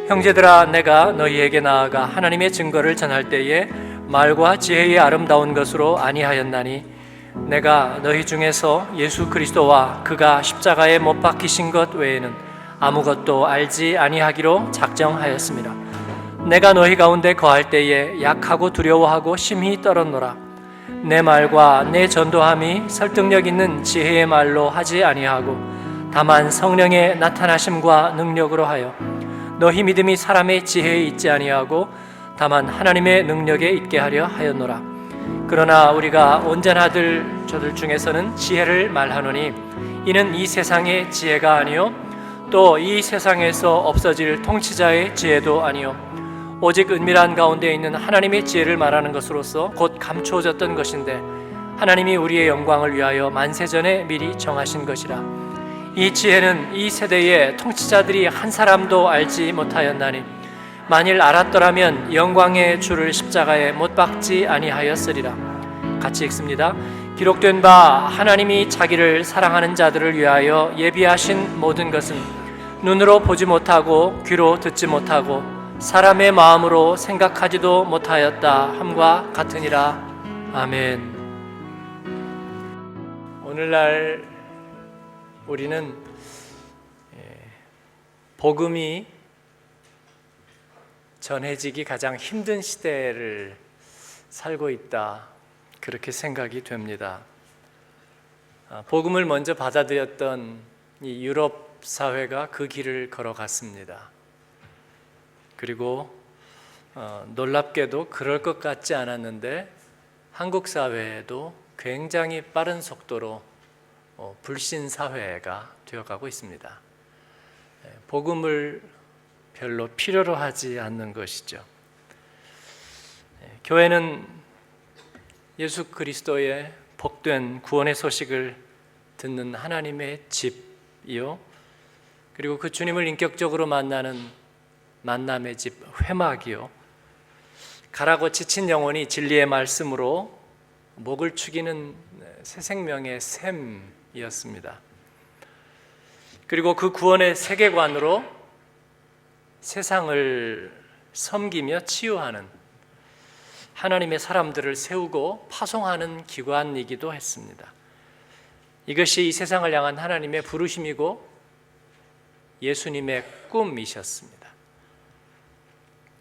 형제들아, 내가 너희에게 나아가 하나님의 증거를 전할 때에 말과 지혜의 아름다운 것으로 아니하였나니 내가 너희 중에서 예수 그리스도와 그가 십자가에 못 박히신 것 외에는 아무것도 알지 아니하기로 작정하였습니다. 내가 너희 가운데 거할 때에 약하고 두려워하고 심히 떨었노라. 내 말과 내 전도함이 설득력 있는 지혜의 말로 하지 아니하고 다만 성령의 나타나심과 능력으로 하여 너희 믿음이 사람의 지혜에 있지 아니하고 다만 하나님의 능력에 있게 하려 하였노라. 그러나 우리가 온전하들 저들 중에서는 지혜를 말하노니 이는 이 세상의 지혜가 아니요 또 이 세상에서 없어질 통치자의 지혜도 아니요 오직 은밀한 가운데 있는 하나님의 지혜를 말하는 것으로서 곧 감추어졌던 것인데 하나님이 우리의 영광을 위하여 만세전에 미리 정하신 것이라. 이 지혜는 이 세대의 통치자들이 한 사람도 알지 못하였나니 만일 알았더라면 영광의 주를 십자가에 못 박지 아니하였으리라. 같이 읽습니다. 기록된 바 하나님이 자기를 사랑하는 자들을 위하여 예비하신 모든 것은 눈으로 보지 못하고 귀로 듣지 못하고 사람의 마음으로 생각하지도 못하였다 함과 같으니라. 아멘. 오늘날 우리는 복음이 전해지기 가장 힘든 시대를 살고 있다, 그렇게 생각이 됩니다. 복음을 먼저 받아들였던 이 유럽 사회가 그 길을 걸어갔습니다. 그리고 놀랍게도 그럴 것 같지 않았는데 한국 사회에도 굉장히 빠른 속도로 불신 사회가 되어가고 있습니다. 복음을 별로 필요로 하지 않는 것이죠. 교회는 예수 그리스도의 복된 구원의 소식을 듣는 하나님의 집이요, 그리고 그 주님을 인격적으로 만나는 만남의 집 회막이요, 가라고 지친 영혼이 진리의 말씀으로 목을 축이는 새 생명의 샘이었습니다. 그리고 그 구원의 세계관으로 세상을 섬기며 치유하는 하나님의 사람들을 세우고 파송하는 기관이기도 했습니다. 이것이 이 세상을 향한 하나님의 부르심이고 예수님의 꿈이셨습니다.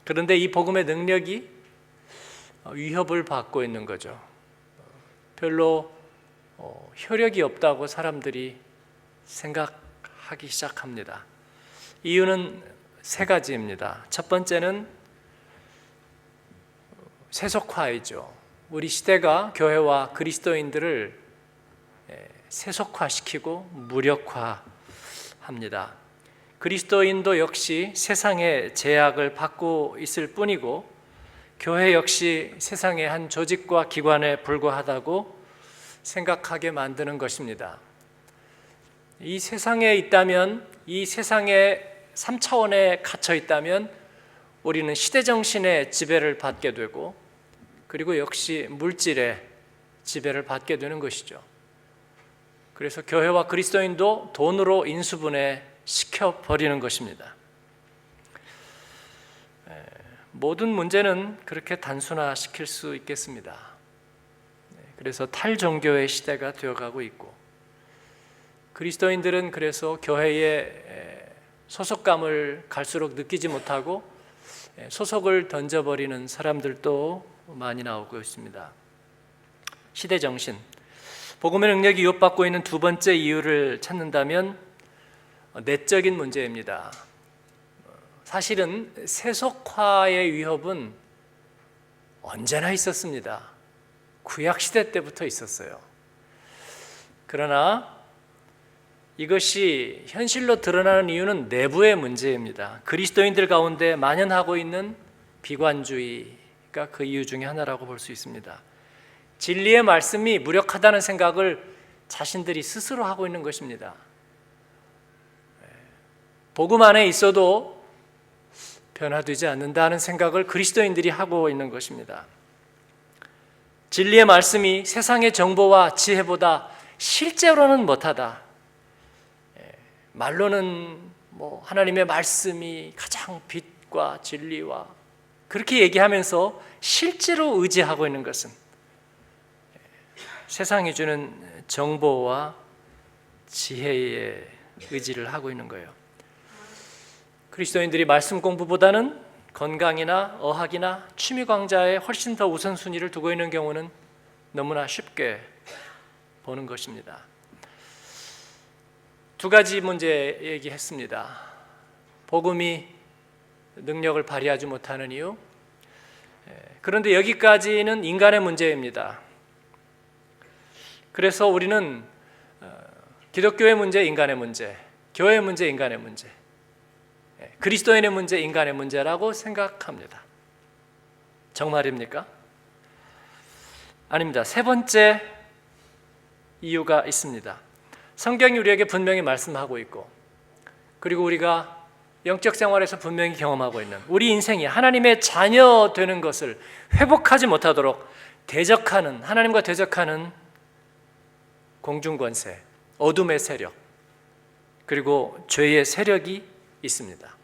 그런데 이 복음의 능력이 위협을 받고 있는 거죠. 별로 효력이 없다고 사람들이 생각하기 시작합니다. 이유는 세 가지입니다. 첫 번째는 세속화이죠. 우리 시대가 교회와 그리스도인들을 세속화시키고 무력화합니다. 그리스도인도 역시 세상의 제약을 받고 있을 뿐이고 교회 역시 세상의 한 조직과 기관에 불과하다고 생각하게 만드는 것입니다. 이 세상에 있다면, 이 세상의 3차원에 갇혀 있다면 우리는 시대정신의 지배를 받게 되고, 그리고 역시 물질의 지배를 받게 되는 것이죠. 그래서 교회와 그리스도인도 돈으로 인수분해 시켜버리는 것입니다. 모든 문제는 그렇게 단순화시킬 수 있겠습니다. 그래서 탈종교의 시대가 되어가고 있고, 그리스도인들은 그래서 교회에 소속감을 갈수록 느끼지 못하고 소속을 던져버리는 사람들도 많이 나오고 있습니다. 시대정신, 복음의 능력이 위협받고 있는 두 번째 이유를 찾는다면 내적인 문제입니다. 사실은 세속화의 위협은 언제나 있었습니다. 구약시대 때부터 있었어요. 그러나 이것이 현실로 드러나는 이유는 내부의 문제입니다. 그리스도인들 가운데 만연하고 있는 비관주의가 그 이유 중에 하나라고 볼 수 있습니다. 진리의 말씀이 무력하다는 생각을 자신들이 스스로 하고 있는 것입니다. 복음 안에 있어도 변화되지 않는다는 생각을 그리스도인들이 하고 있는 것입니다. 진리의 말씀이 세상의 정보와 지혜보다 실제로는 못하다. 말로는 하나님의 말씀이 가장 빛과 진리와 그렇게 얘기하면서 실제로 의지하고 있는 것은 세상이 주는 정보와 지혜에 의지를 하고 있는 거예요. 그리스도인들이 말씀 공부보다는 건강이나 어학이나 취미 강좌에 훨씬 더 우선순위를 두고 있는 경우는 너무나 쉽게 보는 것입니다. 두 가지 문제 얘기했습니다. 복음이 능력을 발휘하지 못하는 이유. 그런데 여기까지는 인간의 문제입니다. 그래서 우리는 기독교의 문제, 인간의 문제, 교회의 문제, 인간의 문제, 그리스도인의 문제, 인간의 문제라고 생각합니다. 정말입니까? 아닙니다. 세 번째 이유가 있습니다. 성경이 우리에게 분명히 말씀하고 있고, 그리고 우리가 영적 생활에서 분명히 경험하고 있는 우리 인생이 하나님의 자녀 되는 것을 회복하지 못하도록 대적하는, 하나님과 대적하는 공중권세, 어둠의 세력, 그리고 죄의 세력이 있습니다.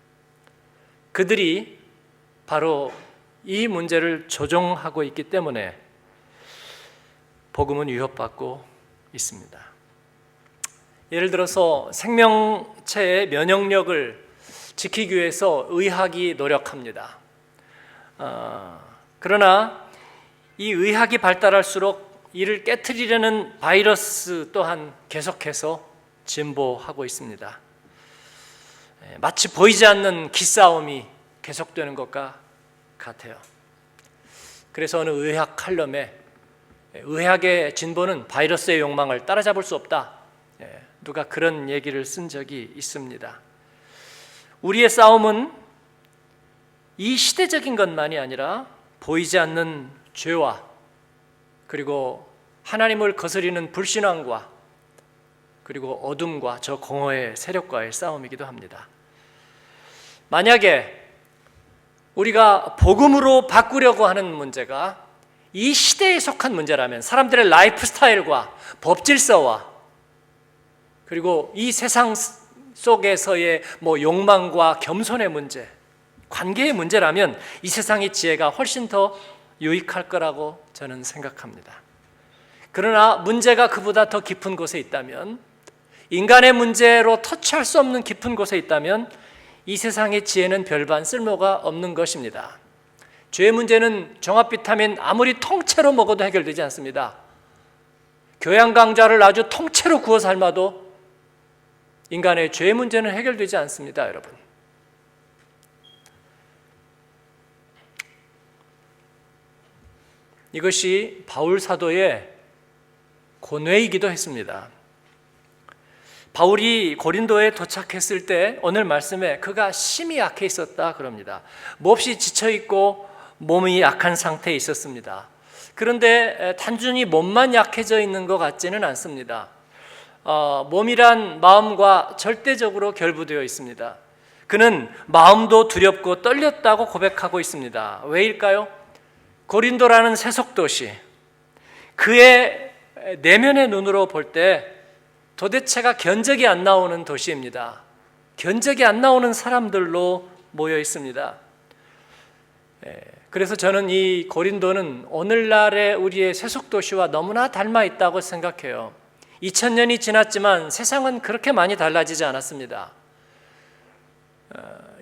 그들이 바로 이 문제를 조종하고 있기 때문에 복음은 위협받고 있습니다. 예를 들어서 생명체의 면역력을 지키기 위해서 의학이 노력합니다. 그러나 이 의학이 발달할수록 이를 깨트리려는 바이러스 또한 계속해서 진보하고 있습니다. 마치 보이지 않는 기싸움이 계속되는 것과 같아요. 그래서 어느 의학 칼럼에 의학의 진보는 바이러스의 욕망을 따라잡을 수 없다, 누가 그런 얘기를 쓴 적이 있습니다. 우리의 싸움은 이 시대적인 것만이 아니라 보이지 않는 죄와 그리고 하나님을 거스리는 불신앙과 그리고 어둠과 저 공허의 세력과의 싸움이기도 합니다. 만약에 우리가 복음으로 바꾸려고 하는 문제가 이 시대에 속한 문제라면, 사람들의 라이프 스타일과 법 질서와 그리고 이 세상 속에서의 욕망과 겸손의 문제, 관계의 문제라면 이 세상의 지혜가 훨씬 더 유익할 거라고 저는 생각합니다. 그러나 문제가 그보다 더 깊은 곳에 있다면, 인간의 문제로 터치할 수 없는 깊은 곳에 있다면 이 세상의 지혜는 별반 쓸모가 없는 것입니다. 죄의 문제는 종합 비타민 아무리 통째로 먹어도 해결되지 않습니다. 교양 강좌를 아주 통째로 구워 삶아도 인간의 죄의 문제는 해결되지 않습니다, 여러분. 이것이 바울 사도의 고뇌이기도 했습니다. 바울이 고린도에 도착했을 때 오늘 말씀에 그가 심히 약해 있었다 그럽니다. 몹시 지쳐있고 몸이 약한 상태에 있었습니다. 그런데 단순히 몸만 약해져 있는 것 같지는 않습니다. 몸이란 마음과 절대적으로 결부되어 있습니다. 그는 마음도 두렵고 떨렸다고 고백하고 있습니다. 왜일까요? 고린도라는 세속도시, 그의 내면의 눈으로 볼 때 도대체가 견적이 안 나오는 도시입니다. 견적이 안 나오는 사람들로 모여 있습니다. 그래서 저는 이 고린도는 오늘날의 우리의 세속도시와 너무나 닮아 있다고 생각해요. 2000년이 지났지만 세상은 그렇게 많이 달라지지 않았습니다.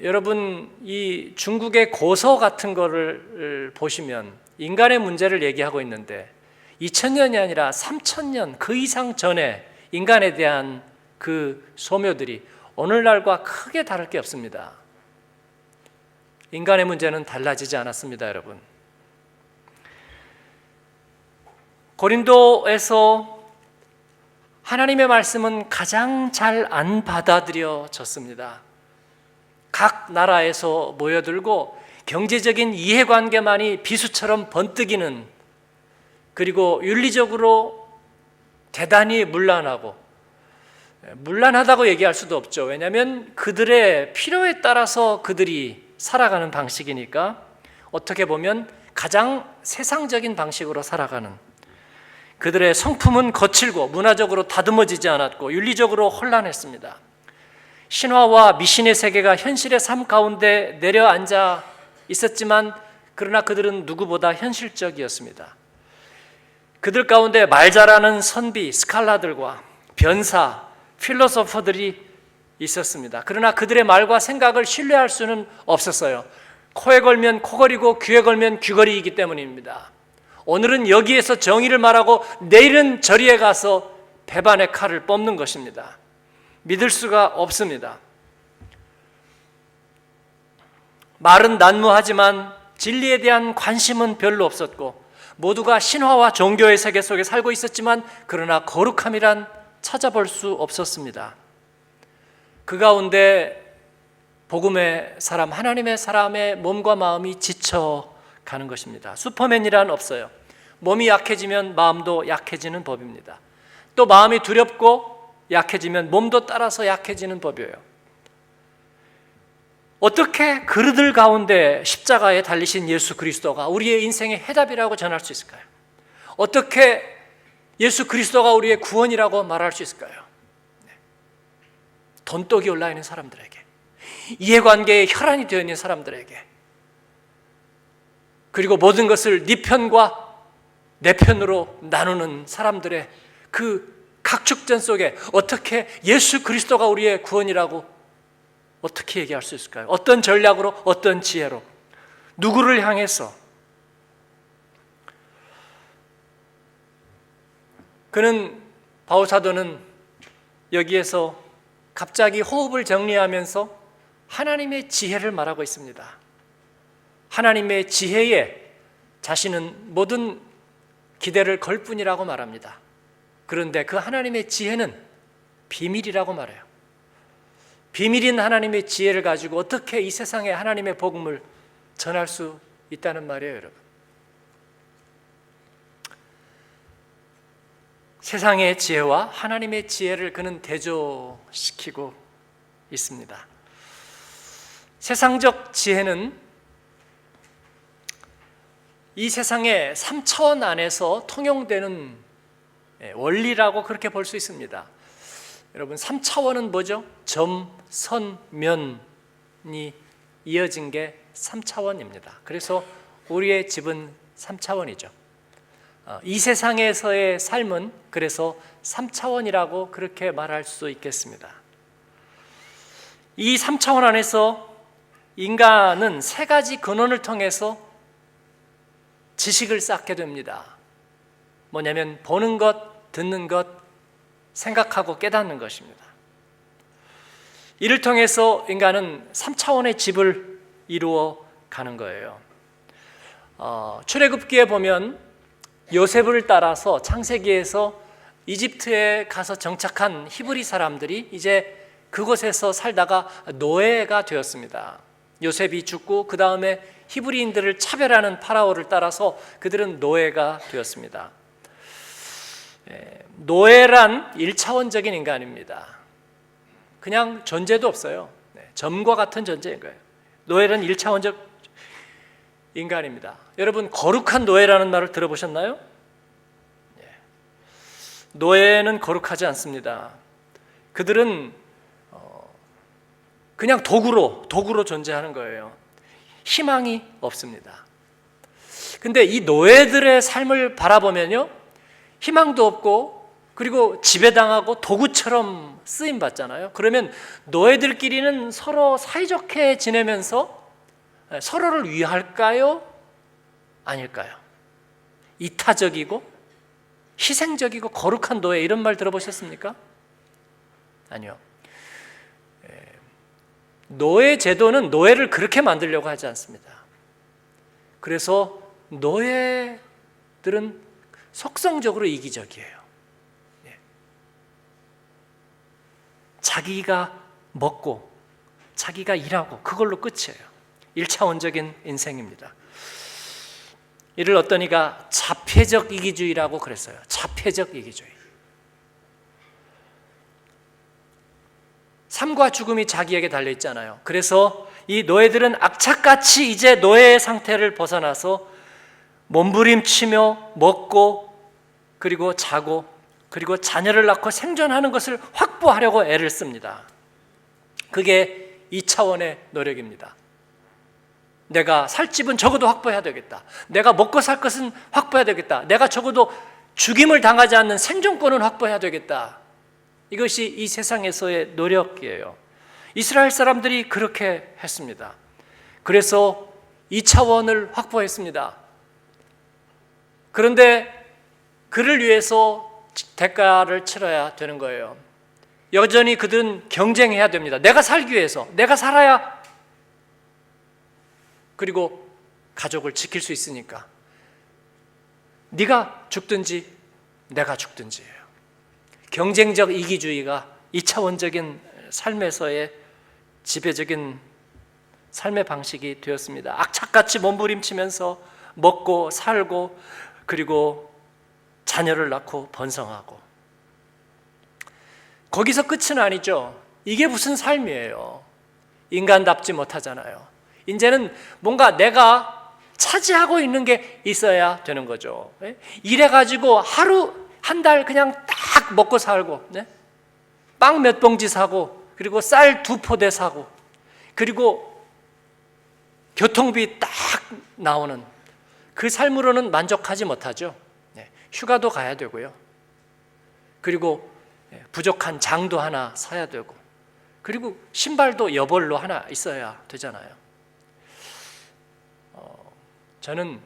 여러분, 이 중국의 고서 같은 거를 보시면 인간의 문제를 얘기하고 있는데 2000년이 아니라 3000년 그 이상 전에 인간에 대한 그 소묘들이 오늘날과 크게 다를 게 없습니다. 인간의 문제는 달라지지 않았습니다, 여러분. 고린도에서 하나님의 말씀은 가장 잘 안 받아들여졌습니다. 각 나라에서 모여들고 경제적인 이해관계만이 비수처럼 번뜩이는, 그리고 윤리적으로 대단히 문란하고, 문란하다고 얘기할 수도 없죠. 왜냐하면 그들의 필요에 따라서 그들이 살아가는 방식이니까 어떻게 보면 가장 세상적인 방식으로 살아가는, 그들의 성품은 거칠고 문화적으로 다듬어지지 않았고 윤리적으로 혼란했습니다. 신화와 미신의 세계가 현실의 삶 가운데 내려앉아 있었지만 그러나 그들은 누구보다 현실적이었습니다. 그들 가운데 말 잘하는 선비, 스칼라들과 변사, 필로소퍼들이 있었습니다. 그러나 그들의 말과 생각을 신뢰할 수는 없었어요. 코에 걸면 코걸이고 귀에 걸면 귀걸이이기 때문입니다. 오늘은 여기에서 정의를 말하고 내일은 저리에 가서 배반의 칼을 뽑는 것입니다. 믿을 수가 없습니다. 말은 난무하지만 진리에 대한 관심은 별로 없었고 모두가 신화와 종교의 세계 속에 살고 있었지만 그러나 거룩함이란 찾아볼 수 없었습니다. 그 가운데 복음의 사람, 하나님의 사람의 몸과 마음이 지쳐가는 것입니다. 슈퍼맨이란 없어요. 몸이 약해지면 마음도 약해지는 법입니다. 또 마음이 두렵고 약해지면 몸도 따라서 약해지는 법이에요. 어떻게 그들 가운데 십자가에 달리신 예수 그리스도가 우리의 인생의 해답이라고 전할 수 있을까요? 어떻게 예수 그리스도가 우리의 구원이라고 말할 수 있을까요? 돈독이 올라있는 사람들에게, 이해관계에 혈안이 되어 있는 사람들에게, 그리고 모든 것을 네 편과 내 편으로 나누는 사람들의 그 각축전 속에 어떻게 예수 그리스도가 우리의 구원이라고 어떻게 얘기할 수 있을까요? 어떤 전략으로, 어떤 지혜로, 누구를 향해서? 바울 사도는 여기에서 갑자기 호흡을 정리하면서 하나님의 지혜를 말하고 있습니다. 하나님의 지혜에 자신은 모든 기대를 걸 뿐이라고 말합니다. 그런데 그 하나님의 지혜는 비밀이라고 말해요. 비밀인 하나님의 지혜를 가지고 어떻게 이 세상에 하나님의 복음을 전할 수 있다는 말이에요, 여러분. 세상의 지혜와 하나님의 지혜를 그는 대조시키고 있습니다. 세상적 지혜는 이 세상의 3차원 안에서 통용되는 원리라고 그렇게 볼 수 있습니다. 여러분, 3차원은 뭐죠? 점, 선, 면이 이어진 게 3차원입니다. 그래서 우리의 집은 3차원이죠. 이 세상에서의 삶은 그래서 3차원이라고 그렇게 말할 수 있겠습니다. 이 3차원 안에서 인간은 세 가지 근원을 통해서 지식을 쌓게 됩니다. 뭐냐면 보는 것, 듣는 것, 생각하고 깨닫는 것입니다. 이를 통해서 인간은 3차원의 집을 이루어 가는 거예요. 출애굽기에 보면 요셉을 따라서 창세기에서 이집트에 가서 정착한 히브리 사람들이 이제 그곳에서 살다가 노예가 되었습니다. 요셉이 죽고 그 다음에 히브리인들을 차별하는 파라오를 따라서 그들은 노예가 되었습니다. 노예란 1차원적인 인간입니다. 그냥 존재도 없어요. 점과 같은 존재인 거예요. 노예는 1차원적 인간입니다. 여러분, 거룩한 노예라는 말을 들어보셨나요? 노예는 거룩하지 않습니다. 그들은 그냥 도구로 존재하는 거예요. 희망이 없습니다. 근데 이 노예들의 삶을 바라보면요, 희망도 없고 그리고 지배당하고 도구처럼 쓰임받잖아요. 그러면 노예들끼리는 서로 사이좋게 지내면서 서로를 위할까요? 아닐까요? 이타적이고 희생적이고 거룩한 노예, 이런 말 들어보셨습니까? 아니요. 노예 제도는 노예를 그렇게 만들려고 하지 않습니다. 그래서 노예들은 속성적으로 이기적이에요. 자기가 먹고 자기가 일하고 그걸로 끝이에요. 1차원적인 인생입니다. 이를 어떤 이가 자폐적 이기주의라고 그랬어요. 자폐적 이기주의. 삶과 죽음이 자기에게 달려있잖아요. 그래서 이 노예들은 악착같이 이제 노예의 상태를 벗어나서 몸부림치며 먹고 그리고 자고 그리고 자녀를 낳고 생존하는 것을 확보하려고 애를 씁니다. 그게 2차원의 노력입니다. 내가 살 집은 적어도 확보해야 되겠다. 내가 먹고 살 것은 확보해야 되겠다. 내가 적어도 죽임을 당하지 않는 생존권은 확보해야 되겠다. 이것이 이 세상에서의 노력이에요. 이스라엘 사람들이 그렇게 했습니다. 그래서 2차원을 확보했습니다. 그런데 그를 위해서 대가를 치러야 되는 거예요. 여전히 그들은 경쟁해야 됩니다. 내가 살기 위해서, 내가 살아야 그리고 가족을 지킬 수 있으니까 네가 죽든지 내가 죽든지예요. 경쟁적 이기주의가 2차원적인 삶에서의 지배적인 삶의 방식이 되었습니다. 악착같이 몸부림치면서 먹고 살고 그리고 자녀를 낳고 번성하고, 거기서 끝은 아니죠. 이게 무슨 삶이에요. 인간답지 못하잖아요. 이제는 뭔가 내가 차지하고 있는 게 있어야 되는 거죠. 이래가지고 하루 한 달 그냥 딱 먹고 살고, 빵 몇 봉지 사고, 그리고 쌀 2포대 사고, 그리고 교통비 딱 나오는 그 삶으로는 만족하지 못하죠. 휴가도 가야 되고요. 그리고 부족한 장도 하나 사야 되고, 그리고 신발도 여벌로 하나 있어야 되잖아요. 저는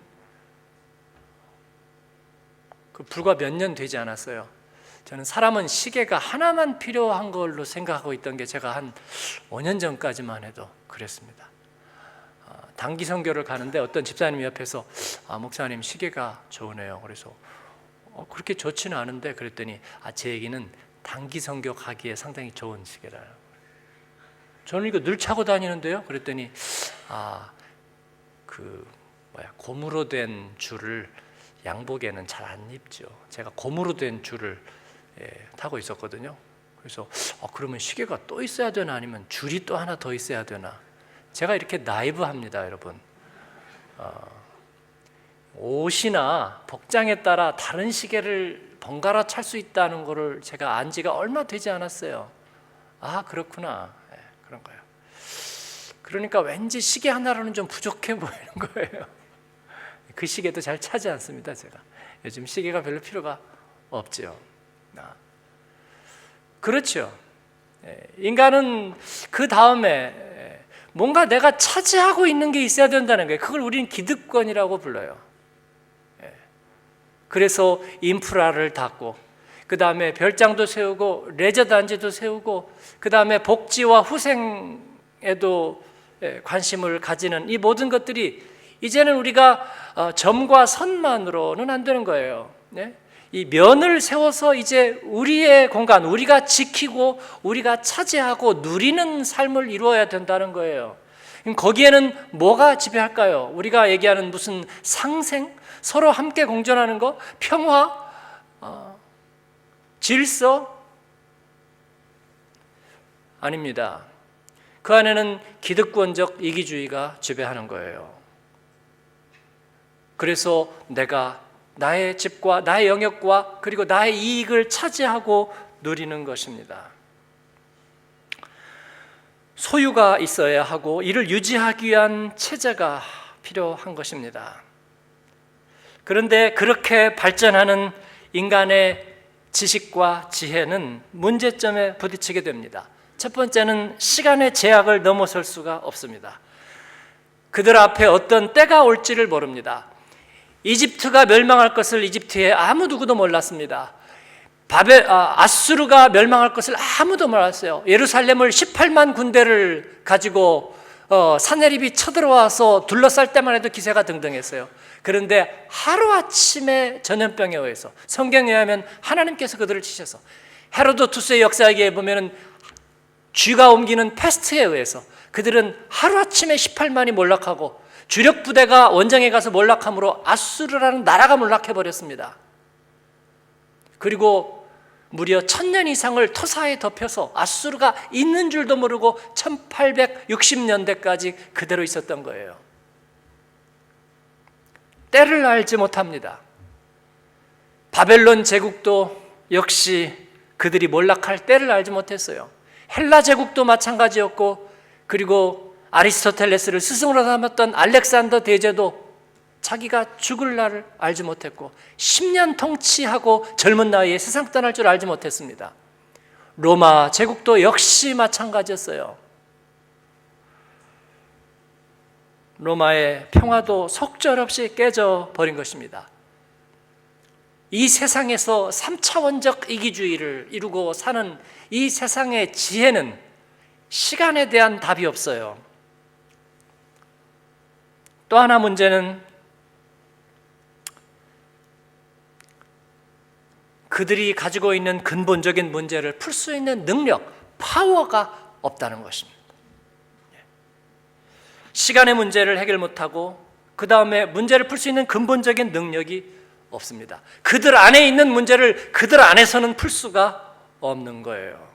불과 몇 년 되지 않았어요. 저는 사람은 시계가 하나만 필요한 걸로 생각하고 있던 게 제가 한 5년 전까지만 해도 그랬습니다. 단기 선교를 가는데 어떤 집사님이 옆에서 목사님 시계가 좋으네요. 그래서 그렇게 좋지는 않은데, 그랬더니 제 얘기는 단기 선교 가기에 상당히 좋은 시계라. 저는 이거 늘 차고 다니는데요. 그랬더니 고무로 된 줄을 양복에는 잘 안 입죠. 제가 고무로 된 줄을 타고 있었거든요. 그래서 그러면 시계가 또 있어야 되나, 아니면 줄이 또 하나 더 있어야 되나. 제가 이렇게 나이브합니다, 여러분. 옷이나 복장에 따라 다른 시계를 번갈아 찰 수 있다는 것을 제가 안 지가 얼마 되지 않았어요. 그렇구나. 그런 거예요. 그러니까 왠지 시계 하나로는 좀 부족해 보이는 거예요. 그 시계도 잘 차지 않습니다. 제가 요즘 시계가 별로 필요가 없죠. 그렇죠. 인간은 그 다음에 뭔가 내가 차지하고 있는 게 있어야 된다는 거예요. 그걸 우리는 기득권이라고 불러요. 그래서 인프라를 닫고, 그 다음에 별장도 세우고 레저 단지도 세우고, 그 다음에 복지와 후생에도 관심을 가지는 이 모든 것들이 이제는 우리가 점과 선만으로는 안 되는 거예요. 이 면을 세워서 이제 우리의 공간, 우리가 지키고 우리가 차지하고 누리는 삶을 이루어야 된다는 거예요. 거기에는 뭐가 지배할까요? 우리가 얘기하는 무슨 상생, 서로 함께 공존하는 거, 평화, 질서? 아닙니다. 그 안에는 기득권적 이기주의가 지배하는 거예요. 그래서 내가 나의 집과 나의 영역과 그리고 나의 이익을 차지하고 누리는 것입니다. 소유가 있어야 하고 이를 유지하기 위한 체제가 필요한 것입니다. 그런데 그렇게 발전하는 인간의 지식과 지혜는 문제점에 부딪히게 됩니다. 첫 번째는 시간의 제약을 넘어설 수가 없습니다. 그들 앞에 어떤 때가 올지를 모릅니다. 이집트가 멸망할 것을 이집트에 아무 누구도 몰랐습니다. 아수르가 멸망할 것을 아무도 몰랐어요. 예루살렘을 18만 군대를 가지고 사내립이 쳐들어와서 둘러쌀 때만 해도 기세가 등등했어요. 그런데 하루아침에 전염병에 의해서, 성경에 의하면 하나님께서 그들을 치셔서, 헤로도투스의 역사에 보면 쥐가 옮기는 패스트에 의해서 그들은 하루아침에 18만이 몰락하고 주력 부대가 원정에 가서 몰락함으로 아수르라는 나라가 몰락해버렸습니다. 그리고 무려 1000년 이상을 토사에 덮여서 아수르가 있는 줄도 모르고 1860년대까지 그대로 있었던 거예요. 때를 알지 못합니다. 바벨론 제국도 역시 그들이 몰락할 때를 알지 못했어요. 헬라 제국도 마찬가지였고, 그리고 아리스토텔레스를 스승으로 삼았던 알렉산더 대제도 자기가 죽을 날을 알지 못했고 10년 통치하고 젊은 나이에 세상 떠날 줄 알지 못했습니다. 로마 제국도 역시 마찬가지였어요. 로마의 평화도 속절없이 깨져버린 것입니다. 이 세상에서 3차원적 이기주의를 이루고 사는 이 세상의 지혜는 시간에 대한 답이 없어요. 또 하나 문제는 그들이 가지고 있는 근본적인 문제를 풀 수 있는 능력, 파워가 없다는 것입니다. 시간의 문제를 해결 못하고 그 다음에 문제를 풀 수 있는 근본적인 능력이 없습니다. 그들 안에 있는 문제를 그들 안에서는 풀 수가 없는 거예요.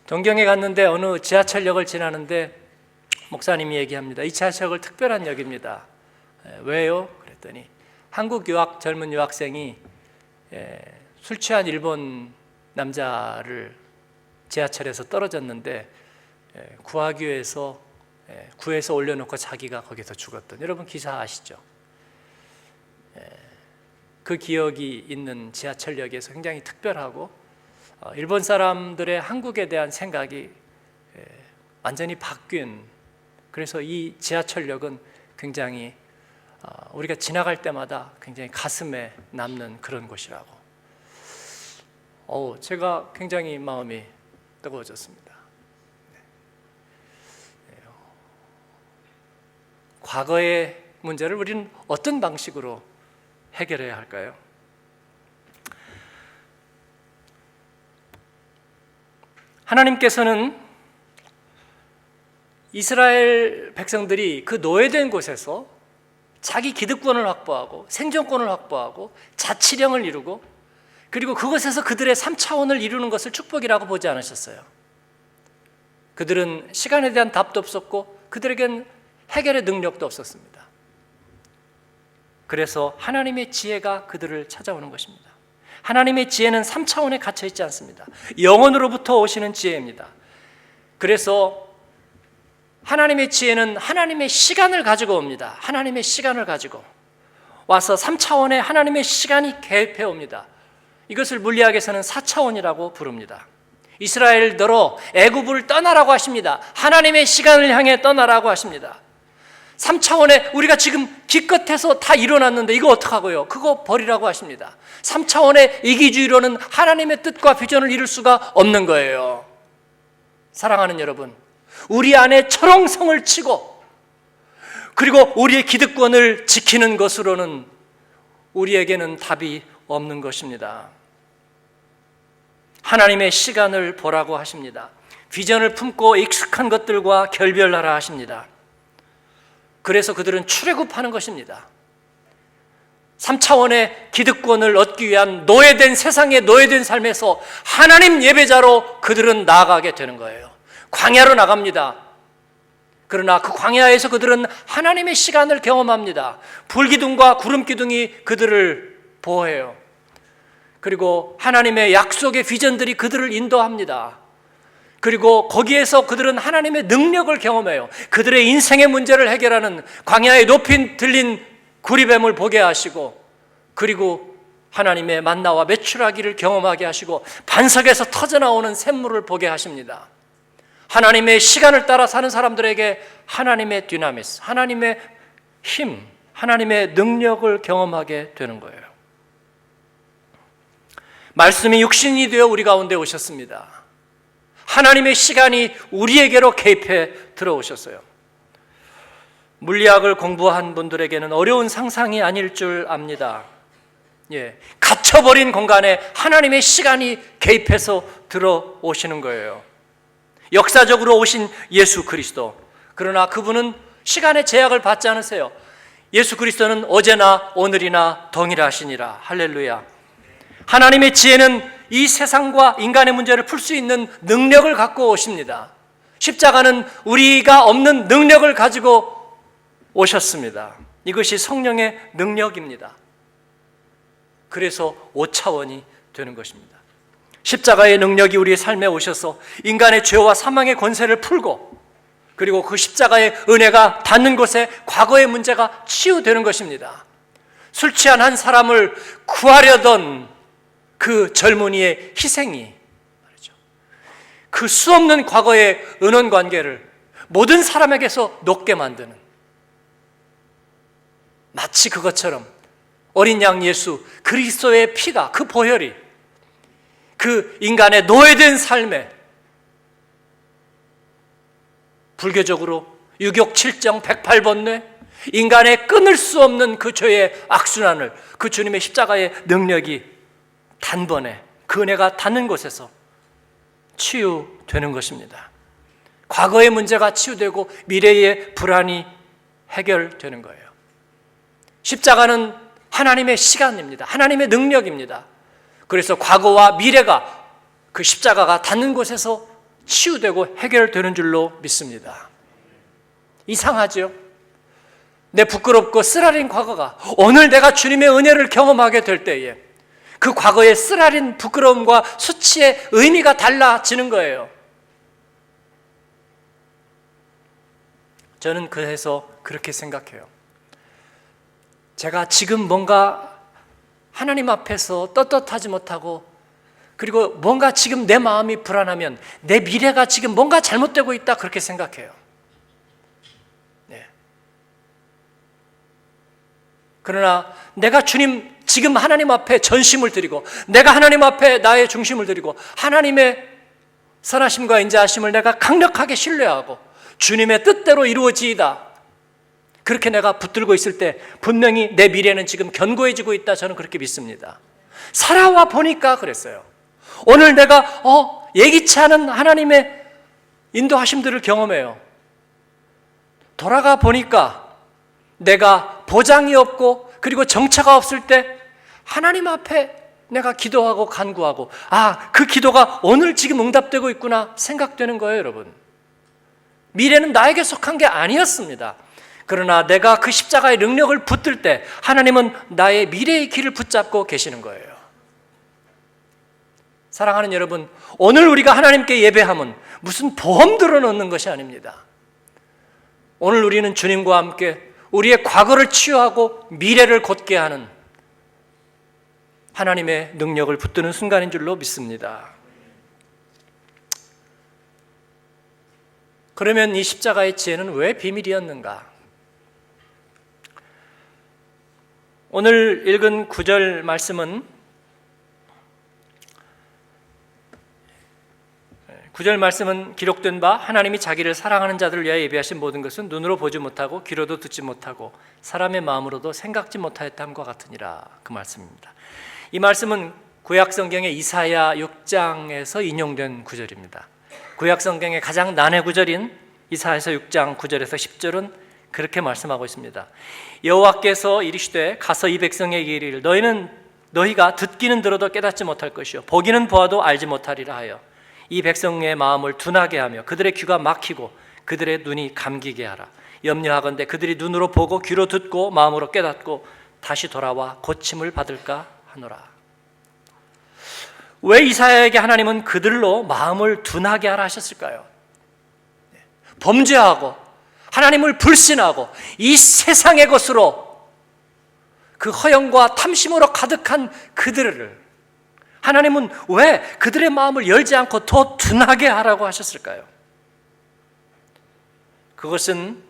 동경에 갔는데 어느 지하철역을 지나는데 목사님이 얘기합니다. 이 지하철역을 특별한 역입니다. 왜요? 그랬더니 한국 젊은 유학생이 술 취한 일본 남자를 지하철에서 떨어졌는데 구하기 위해서 구해서 올려놓고 자기가 거기서 죽었던, 여러분 기사 아시죠? 그 기억이 있는 지하철역에서 굉장히 특별하고 일본 사람들의 한국에 대한 생각이 완전히 바뀐, 그래서 이 지하철역은 굉장히 우리가 지나갈 때마다 굉장히 가슴에 남는 그런 곳이라고. 제가 굉장히 마음이 뜨거워졌습니다. 과거의 문제를 우리는 어떤 방식으로 해결해야 할까요? 하나님께서는 이스라엘 백성들이 그 노예된 곳에서 자기 기득권을 확보하고 생존권을 확보하고 자치령을 이루고 그리고 그곳에서 그들의 3차원을 이루는 것을 축복이라고 보지 않으셨어요. 그들은 시간에 대한 답도 없었고 그들에겐 해결의 능력도 없었습니다. 그래서 하나님의 지혜가 그들을 찾아오는 것입니다. 하나님의 지혜는 3차원에 갇혀 있지 않습니다. 영원으로부터 오시는 지혜입니다. 그래서 하나님의 지혜는 하나님의 시간을 가지고 옵니다. 하나님의 시간을 가지고 와서 3차원에 하나님의 시간이 개입해 옵니다. 이것을 물리학에서는 4차원이라고 부릅니다. 이스라엘더러 애굽을 떠나라고 하십니다. 하나님의 시간을 향해 떠나라고 하십니다. 3차원에 우리가 지금 기껏해서 다 일어났는데 이거 어떡하고요? 그거 버리라고 하십니다. 3차원의 이기주의로는 하나님의 뜻과 비전을 이룰 수가 없는 거예요. 사랑하는 여러분, 우리 안에 철옹성을 치고 그리고 우리의 기득권을 지키는 것으로는 우리에게는 답이 없는 것입니다. 하나님의 시간을 보라고 하십니다. 비전을 품고 익숙한 것들과 결별하라 하십니다. 그래서 그들은 출애굽하는 것입니다. 3차원의 기득권을 얻기 위한 노예된 세상의 노예된 삶에서 하나님 예배자로 그들은 나아가게 되는 거예요. 광야로 나갑니다. 그러나 그 광야에서 그들은 하나님의 시간을 경험합니다. 불기둥과 구름기둥이 그들을 보호해요. 그리고 하나님의 약속의 비전들이 그들을 인도합니다. 그리고 거기에서 그들은 하나님의 능력을 경험해요. 그들의 인생의 문제를 해결하는 광야의 높이 들린 구리뱀을 보게 하시고 그리고 하나님의 만나와 메추라기를 경험하게 하시고 반석에서 터져나오는 샘물을 보게 하십니다. 하나님의 시간을 따라 사는 사람들에게 하나님의 디나미스, 하나님의 힘, 하나님의 능력을 경험하게 되는 거예요. 말씀이 육신이 되어 우리 가운데 오셨습니다. 하나님의 시간이 우리에게로 개입해 들어오셨어요. 물리학을 공부한 분들에게는 어려운 상상이 아닐 줄 압니다. 갇혀버린 공간에 하나님의 시간이 개입해서 들어오시는 거예요. 역사적으로 오신 예수 그리스도. 그러나 그분은 시간의 제약을 받지 않으세요. 예수 그리스도는 어제나 오늘이나 동일하시니라. 할렐루야. 하나님의 지혜는 이 세상과 인간의 문제를 풀 수 있는 능력을 갖고 오십니다. 십자가는 우리가 없는 능력을 가지고 오셨습니다. 이것이 성령의 능력입니다. 그래서 5차원이 되는 것입니다. 십자가의 능력이 우리의 삶에 오셔서 인간의 죄와 사망의 권세를 풀고, 그리고 그 십자가의 은혜가 닿는 곳에 과거의 문제가 치유되는 것입니다. 술 취한 한 사람을 구하려던 그 젊은이의 희생이 말이죠, 그 수없는 과거의 은원 관계를 모든 사람에게서 녹게 만드는, 마치 그것처럼 어린 양 예수 그리스도의 피가, 그 보혈이 그 인간의 노예된 삶에, 불교적으로 유격 7정 108번뇌, 인간의 끊을 수 없는 그 죄의 악순환을 그 주님의 십자가의 능력이 단번에 그 은혜가 닿는 곳에서 치유되는 것입니다. 과거의 문제가 치유되고 미래의 불안이 해결되는 거예요. 십자가는 하나님의 시간입니다. 하나님의 능력입니다. 그래서 과거와 미래가 그 십자가가 닿는 곳에서 치유되고 해결되는 줄로 믿습니다. 이상하죠? 내 부끄럽고 쓰라린 과거가 오늘 내가 주님의 은혜를 경험하게 될 때에 그 과거의 쓰라린 부끄러움과 수치의 의미가 달라지는 거예요. 저는 그래서 그렇게 생각해요. 제가 지금 뭔가 하나님 앞에서 떳떳하지 못하고, 그리고 뭔가 지금 내 마음이 불안하면 내 미래가 지금 뭔가 잘못되고 있다, 그렇게 생각해요. 네. 그러나 내가 주님, 지금 하나님 앞에 전심을 드리고, 내가 하나님 앞에 나의 중심을 드리고, 하나님의 선하심과 인자하심을 내가 강력하게 신뢰하고 주님의 뜻대로 이루어지이다, 그렇게 내가 붙들고 있을 때 분명히 내 미래는 지금 견고해지고 있다, 저는 그렇게 믿습니다. 살아와 보니까 그랬어요. 오늘 내가 예기치 않은 하나님의 인도하심들을 경험해요. 돌아가 보니까 내가 보장이 없고 그리고 정처가 없을 때 하나님 앞에 내가 기도하고 간구하고, 그 기도가 오늘 지금 응답되고 있구나 생각되는 거예요, 여러분. 미래는 나에게 속한 게 아니었습니다. 그러나 내가 그 십자가의 능력을 붙들 때 하나님은 나의 미래의 길을 붙잡고 계시는 거예요. 사랑하는 여러분, 오늘 우리가 하나님께 예배함은 무슨 보험 들어놓는 것이 아닙니다. 오늘 우리는 주님과 함께 우리의 과거를 치유하고 미래를 곧게 하는 하나님의 능력을 붙드는 순간인 줄로 믿습니다. 그러면 이 십자가의 지혜는 왜 비밀이었는가? 오늘 읽은 9절 말씀은, 9절 말씀은 기록된 바 하나님이 자기를 사랑하는 자들을 위하여 예비하신 모든 것은 눈으로 보지 못하고 귀로도 듣지 못하고 사람의 마음으로도 생각지 못하였다함과 같으니라, 그 말씀입니다. 이 말씀은 구약성경의 이사야 6장에서 인용된 구절입니다. 구약성경의 가장 난해 구절인 이사야서 6장 9절에서 10절은 그렇게 말씀하고 있습니다. 여호와께서 이르시되 가서 이 백성에게 이르기를 너희가 듣기는 들어도 깨닫지 못할 것이요 보기는 보아도 알지 못하리라 하여 이 백성의 마음을 둔하게 하며 그들의 귀가 막히고 그들의 눈이 감기게 하라. 염려하건대 그들이 눈으로 보고 귀로 듣고 마음으로 깨닫고 다시 돌아와 고침을 받을까 하노라. 왜 이사야에게 하나님은 그들로 마음을 둔하게 하라 하셨을까요? 범죄하고 하나님을 불신하고 이 세상의 것으로 그 허영과 탐심으로 가득한 그들을 하나님은 왜 그들의 마음을 열지 않고 더 둔하게 하라고 하셨을까요? 그것은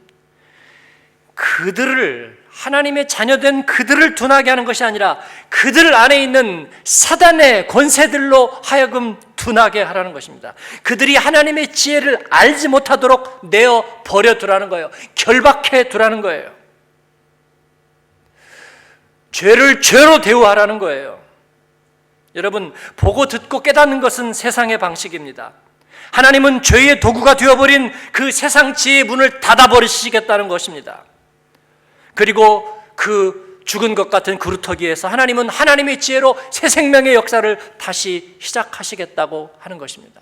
그들을, 하나님의 자녀된 그들을 둔하게 하는 것이 아니라 그들 안에 있는 사단의 권세들로 하여금 둔하게 하라는 것입니다. 그들이 하나님의 지혜를 알지 못하도록 내어 버려 두라는 거예요. 결박해 두라는 거예요. 죄를 죄로 대우하라는 거예요. 여러분, 보고 듣고 깨닫는 것은 세상의 방식입니다. 하나님은 죄의 도구가 되어버린 그 세상 지혜의 문을 닫아버리시겠다는 것입니다. 그리고 그 죽은 것 같은 그루터기에서 하나님은 하나님의 지혜로 새 생명의 역사를 다시 시작하시겠다고 하는 것입니다.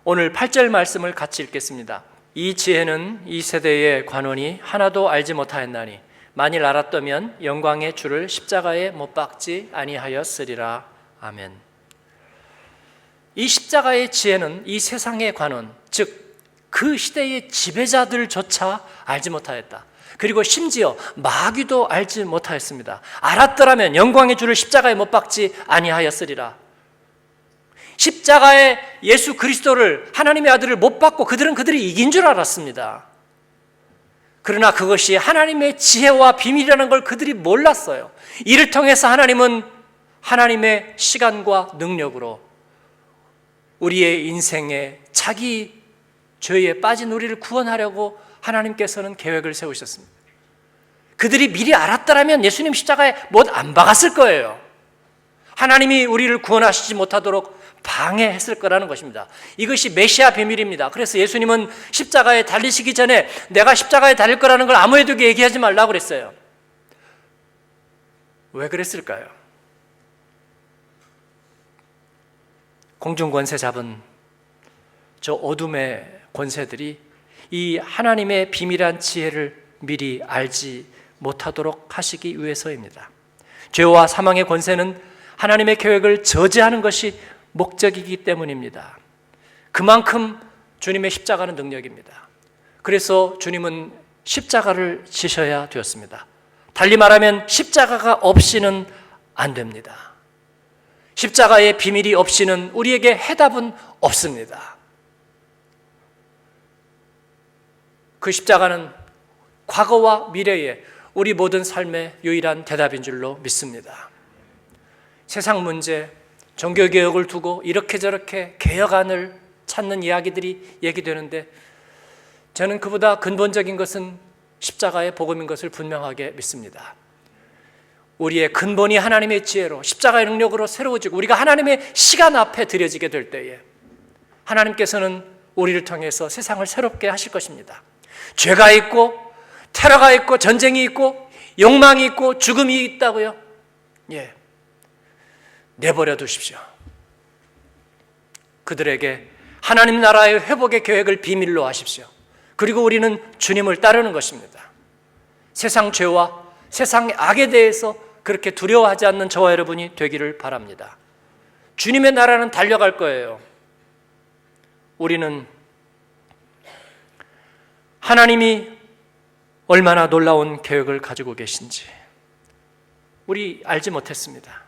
오늘 8절 말씀을 같이 읽겠습니다. 이 지혜는 이 세대의 관원이 하나도 알지 못하였나니 만일 알았다면 영광의 주를 십자가에 못 박지 아니하였으리라. 아멘. 이 십자가의 지혜는 이 세상의 관원, 즉 그 시대의 지배자들조차 알지 못하였다. 그리고 심지어 마귀도 알지 못하였습니다. 알았더라면 영광의 주를 십자가에 못 박지 아니하였으리라. 십자가에 예수 그리스도를, 하나님의 아들을 못 박고 그들이 이긴 줄 알았습니다. 그러나 그것이 하나님의 지혜와 비밀이라는 걸 그들이 몰랐어요. 이를 통해서 하나님은 하나님의 시간과 능력으로 우리의 인생에 자기 죄에 빠진 우리를 구원하려고 하나님께서는 계획을 세우셨습니다. 그들이 미리 알았더라면 예수님 십자가에 못 안 박았을 거예요. 하나님이 우리를 구원하시지 못하도록 방해했을 거라는 것입니다. 이것이 메시아 비밀입니다. 그래서 예수님은 십자가에 달리시기 전에 내가 십자가에 달릴 거라는 걸 아무에도 얘기하지 말라고 그랬어요. 왜 그랬을까요? 공중 권세 잡은 저 어둠의 권세들이 이 하나님의 비밀한 지혜를 미리 알지 못하도록 하시기 위해서입니다. 죄와 사망의 권세는 하나님의 계획을 저지하는 것이 목적이기 때문입니다. 그만큼 주님의 십자가는 능력입니다. 그래서 주님은 십자가를 지셔야 되었습니다. 달리 말하면 십자가가 없이는 안 됩니다. 십자가의 비밀이 없이는 우리에게 해답은 없습니다. 그 십자가는 과거와 미래의 우리 모든 삶의 유일한 대답인 줄로 믿습니다. 세상 문제, 종교개혁을 두고 이렇게 저렇게 개혁안을 찾는 이야기들이 얘기되는데 저는 그보다 근본적인 것은 십자가의 복음인 것을 분명하게 믿습니다. 우리의 근본이 하나님의 지혜로 십자가의 능력으로 새로워지고 우리가 하나님의 시간 앞에 드려지게 될 때에 하나님께서는 우리를 통해서 세상을 새롭게 하실 것입니다. 죄가 있고 테러가 있고 전쟁이 있고 욕망이 있고 죽음이 있다고요? 예, 내버려 두십시오. 그들에게 하나님 나라의 회복의 계획을 비밀로 하십시오. 그리고 우리는 주님을 따르는 것입니다. 세상 죄와 세상의 악에 대해서 그렇게 두려워하지 않는 저와 여러분이 되기를 바랍니다. 주님의 나라는 달려갈 거예요. 우리는 하나님이 얼마나 놀라운 계획을 가지고 계신지 우리 알지 못했습니다.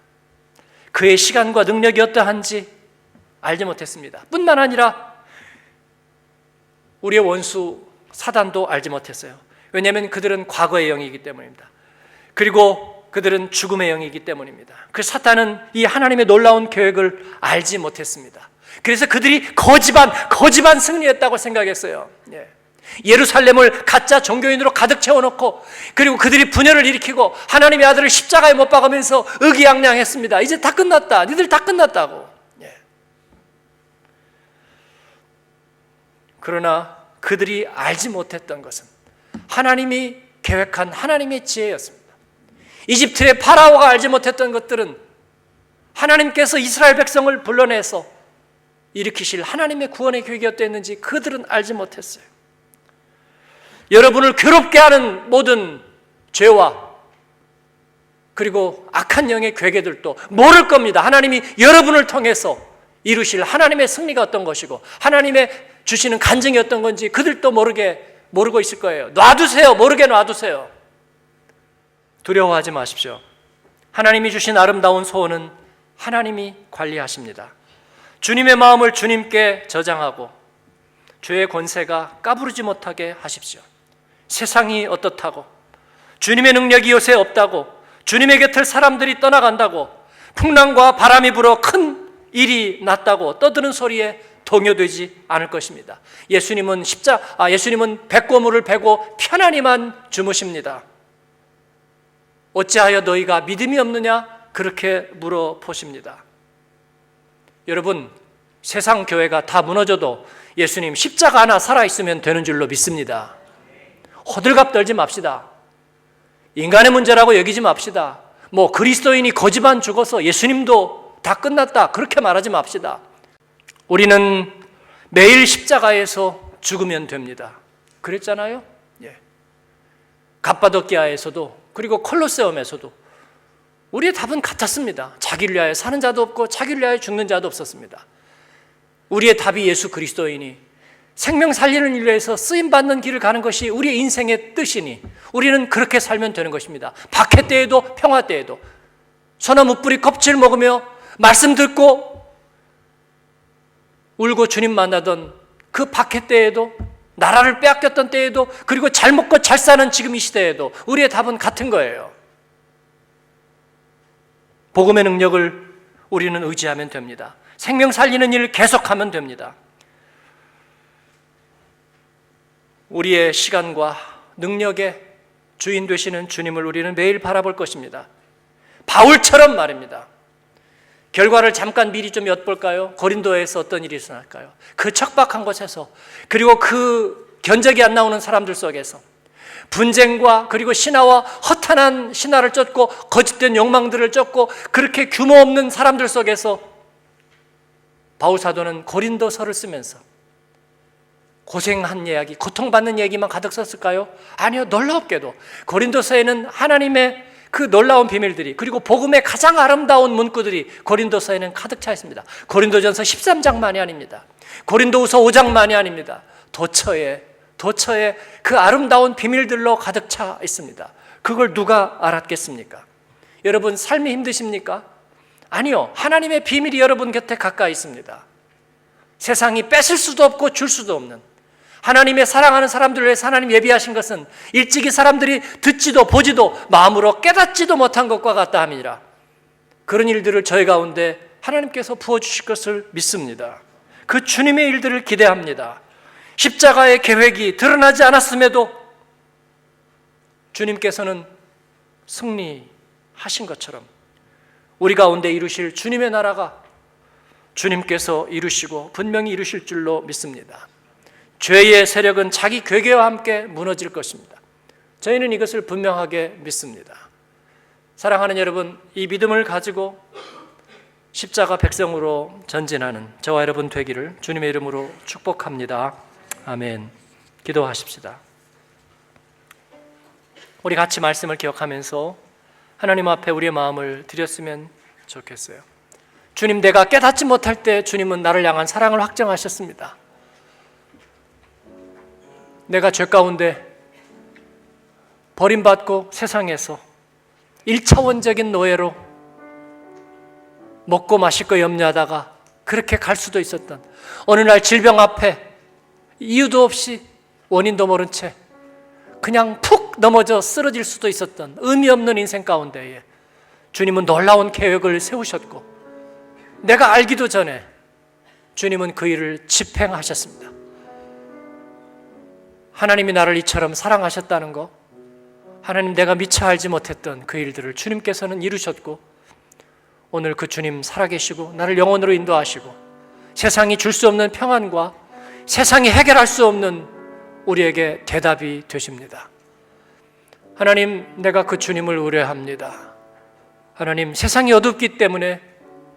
그의 시간과 능력이 어떠한지 알지 못했습니다. 뿐만 아니라 우리의 원수 사단도 알지 못했어요. 왜냐하면 그들은 과거의 영이기 때문입니다. 그리고 그들은 죽음의 영이기 때문입니다. 그 사탄은 이 하나님의 놀라운 계획을 알지 못했습니다. 그래서 그들이 거지반 승리했다고 생각했어요. 예루살렘을 가짜 종교인으로 가득 채워놓고 그리고 그들이 분열을 일으키고 하나님의 아들을 십자가에 못 박으면서 의기양양했습니다. 이제 다 끝났다. 니들 다 끝났다고. 그러나 그들이 알지 못했던 것은 하나님이 계획한 하나님의 지혜였습니다. 이집트의 파라오가 알지 못했던 것들은 하나님께서 이스라엘 백성을 불러내서 일으키실 하나님의 구원의 계획이 어땠는지 그들은 알지 못했어요. 여러분을 괴롭게 하는 모든 죄와 그리고 악한 영의 괴계들도 모를 겁니다. 하나님이 여러분을 통해서 이루실 하나님의 승리가 어떤 것이고 하나님의 주시는 간증이 어떤 건지 그들도 모르고 있을 거예요. 놔두세요. 모르게 놔두세요. 두려워하지 마십시오. 하나님이 주신 아름다운 소원은 하나님이 관리하십니다. 주님의 마음을 주님께 저장하고 죄의 권세가 까부르지 못하게 하십시오. 세상이 어떻다고, 주님의 능력이 요새 없다고, 주님의 곁을 사람들이 떠나간다고, 풍랑과 바람이 불어 큰 일이 났다고 떠드는 소리에 동요되지 않을 것입니다. 예수님은 백고물을 베고 편안히만 주무십니다. 어찌하여 너희가 믿음이 없느냐? 그렇게 물어보십니다. 여러분, 세상 교회가 다 무너져도 예수님 십자가 하나 살아있으면 되는 줄로 믿습니다. 호들갑 떨지 맙시다. 인간의 문제라고 여기지 맙시다. 그리스도인이 거지반 죽어서 예수님도 다 끝났다 그렇게 말하지 맙시다. 우리는 매일 십자가에서 죽으면 됩니다. 그랬잖아요. 갑바도키아에서도 그리고 콜로세움에서도 우리의 답은 같았습니다. 자기를 위하여 사는 자도 없고 자기를 위하여 죽는 자도 없었습니다. 우리의 답이 예수 그리스도이니 생명 살리는 일을 위해서 쓰임받는 길을 가는 것이 우리의 인생의 뜻이니 우리는 그렇게 살면 되는 것입니다. 박해 때에도 평화 때에도 소나무 뿌리 껍질 먹으며 말씀 듣고 울고 주님 만나던 그 박해 때에도 나라를 빼앗겼던 때에도 그리고 잘 먹고 잘 사는 지금 이 시대에도 우리의 답은 같은 거예요. 복음의 능력을 우리는 의지하면 됩니다. 생명 살리는 일을 계속하면 됩니다. 우리의 시간과 능력의 주인 되시는 주님을 우리는 매일 바라볼 것입니다. 바울처럼 말입니다. 결과를 잠깐 미리 좀 엿볼까요? 고린도에서 어떤 일이 일어날까요? 그 척박한 곳에서 그리고 그 견적이 안 나오는 사람들 속에서 분쟁과 그리고 신화와 허탄한 신화를 쫓고 거짓된 욕망들을 쫓고 그렇게 규모 없는 사람들 속에서 바울 사도는 고린도서를 쓰면서 고생한 이야기, 고통받는 얘기만 가득 썼을까요? 아니요. 놀랍게도 고린도서에는 하나님의 그 놀라운 비밀들이 그리고 복음의 가장 아름다운 문구들이 고린도서에는 가득 차 있습니다. 고린도전서 13장만이 아닙니다. 고린도후서 5장만이 아닙니다. 도처에 그 아름다운 비밀들로 가득 차 있습니다. 그걸 누가 알았겠습니까? 여러분 삶이 힘드십니까? 아니요. 하나님의 비밀이 여러분 곁에 가까이 있습니다. 세상이 뺏을 수도 없고 줄 수도 없는 하나님의 사랑하는 사람들을 위해서 하나님 예비하신 것은 일찍이 사람들이 듣지도 보지도 마음으로 깨닫지도 못한 것과 같다 함이니라. 그런 일들을 저희 가운데 하나님께서 부어주실 것을 믿습니다. 그 주님의 일들을 기대합니다. 십자가의 계획이 드러나지 않았음에도 주님께서는 승리하신 것처럼 우리 가운데 이루실 주님의 나라가 주님께서 이루시고 분명히 이루실 줄로 믿습니다. 죄의 세력은 자기 괴계와 함께 무너질 것입니다. 저희는 이것을 분명하게 믿습니다. 사랑하는 여러분, 이 믿음을 가지고 십자가 백성으로 전진하는 저와 여러분 되기를 주님의 이름으로 축복합니다. 아멘. 기도하십시다. 우리 같이 말씀을 기억하면서 하나님 앞에 우리의 마음을 드렸으면 좋겠어요. 주님, 내가 깨닫지 못할 때 주님은 나를 향한 사랑을 확정하셨습니다. 내가 죄 가운데 버림받고 세상에서 1차원적인 노예로 먹고 마실 거 염려하다가 그렇게 갈 수도 있었던 어느 날 질병 앞에 이유도 없이 원인도 모른 채 그냥 푹 넘어져 쓰러질 수도 있었던 의미 없는 인생 가운데에 주님은 놀라운 계획을 세우셨고 내가 알기도 전에 주님은 그 일을 집행하셨습니다. 하나님이 나를 이처럼 사랑하셨다는 것, 하나님 내가 미처 알지 못했던 그 일들을 주님께서는 이루셨고 오늘 그 주님 살아계시고 나를 영원으로 인도하시고 세상이 줄 수 없는 평안과 세상이 해결할 수 없는 우리에게 대답이 되십니다. 하나님, 내가 그 주님을 의뢰합니다. 하나님, 세상이 어둡기 때문에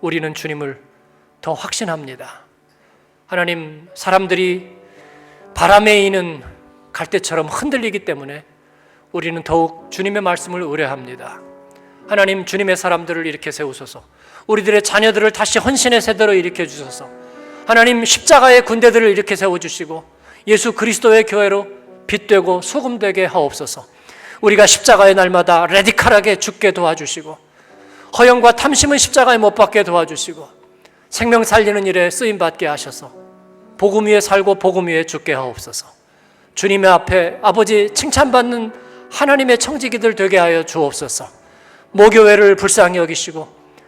우리는 주님을 더 확신합니다. 하나님, 사람들이 바람에 이는 갈대처럼 흔들리기 때문에 우리는 더욱 주님의 말씀을 의뢰합니다. 하나님, 주님의 사람들을 일으켜 세우소서. 우리들의 자녀들을 다시 헌신의 세대로 일으켜 주소서. 하나님, 십자가의 군대들을 일으켜 세워주시고 예수 그리스도의 교회로 빛되고 소금되게 하옵소서. 우리가 십자가의 날마다 레디컬하게 죽게 도와주시고 허영과 탐심은 십자가에 못 박게 도와주시고 생명 살리는 일에 쓰임받게 하셔서 복음 위에 살고 복음 위에 죽게 하옵소서. 주님의 앞에 아버지 칭찬받는 하나님의 청지기들 되게 하여 주옵소서. 모교회를 불쌍히 여기시고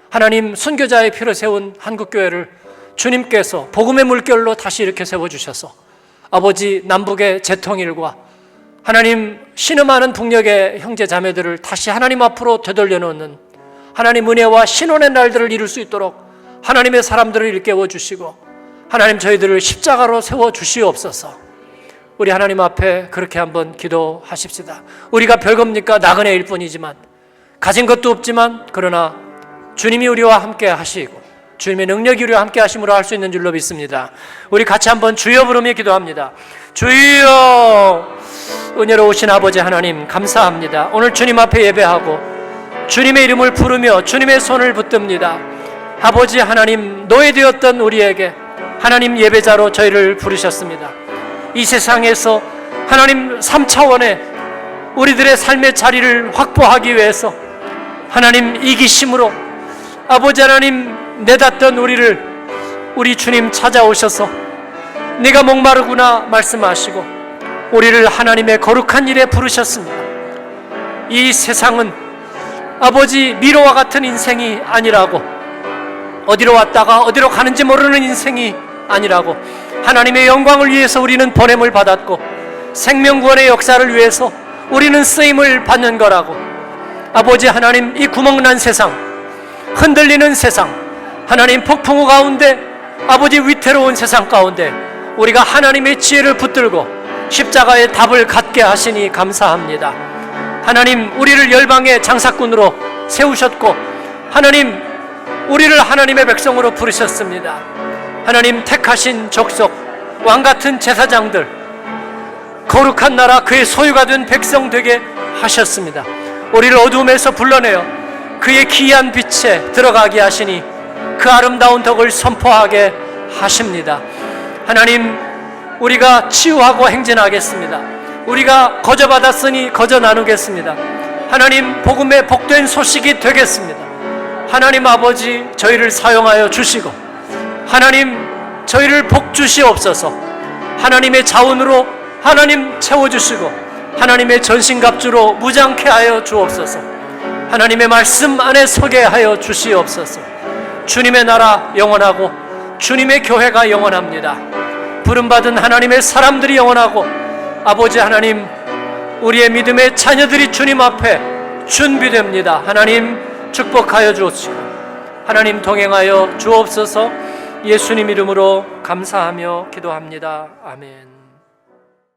하나님 순교자의 피로 세운 한국교회를 주님께서 복음의 물결로 다시 이렇게 세워주셔서 아버지 남북의 재통일과 하나님 신음하는 북녘의 형제 자매들을 다시 하나님 앞으로 되돌려 놓는 하나님 은혜와 신원의 날들을 이룰 수 있도록 하나님의 사람들을 일깨워 주시고 하나님 저희들을 십자가로 세워 주시옵소서. 우리 하나님 앞에 그렇게 한번 기도하십시다. 우리가 별겁니까? 나그네일 뿐이지만 가진 것도 없지만 그러나 주님이 우리와 함께 하시고 주님의 능력이 우리와 함께 하심으로 할 수 있는 줄로 믿습니다. 우리 같이 한번 주여 부르며 기도합니다. 주여, 은혜로우신 아버지 하나님 감사합니다. 오늘 주님 앞에 예배하고 주님의 이름을 부르며 주님의 손을 붙듭니다. 아버지 하나님, 노예되었던 우리에게 하나님 예배자로 저희를 부르셨습니다. 이 세상에서 하나님 3차원의 우리들의 삶의 자리를 확보하기 위해서 하나님 이기심으로 아버지 하나님 내닫던 우리 주님 찾아오셔서 네가 목마르구나 말씀하시고 우리를 하나님의 거룩한 일에 부르셨습니다. 이 세상은 아버지 미로와 같은 인생이 아니라고, 어디로 왔다가 어디로 가는지 모르는 인생이 아니라고, 하나님의 영광을 위해서 우리는 보냄을 받았고 생명구원의 역사를 위해서 우리는 쓰임을 받는 거라고. 아버지 하나님, 이 구멍난 세상, 흔들리는 세상, 하나님 폭풍우 가운데, 아버지 위태로운 세상 가운데 우리가 하나님의 지혜를 붙들고 십자가의 답을 갖게 하시니 감사합니다. 하나님, 우리를 열방의 장사꾼으로 세우셨고 하나님, 우리를 하나님의 백성으로 부르셨습니다. 하나님, 택하신 족속, 왕같은 제사장들, 거룩한 나라 그의 소유가 된 백성 되게 하셨습니다. 우리를 어두움에서 불러내어 그의 기이한 빛에 들어가게 하시니 그 아름다운 덕을 선포하게 하십니다. 하나님, 우리가 치유하고 행진하겠습니다. 우리가 거저받았으니 거저 나누겠습니다. 하나님, 복음의 복된 소식이 되겠습니다. 하나님 아버지, 저희를 사용하여 주시고 하나님, 저희를 복 주시옵소서. 하나님의 자원으로 하나님 채워주시고 하나님의 전신갑주로 무장케 하여 주옵소서. 하나님의 말씀 안에 서게 하여 주시옵소서. 주님의 나라 영원하고 주님의 교회가 영원합니다. 부름받은 하나님의 사람들이 영원하고 아버지 하나님, 우리의 믿음의 자녀들이 주님 앞에 준비됩니다. 하나님 축복하여 주옵시고 하나님 동행하여 주옵소서. 예수님 이름으로 감사하며 기도합니다. 아멘.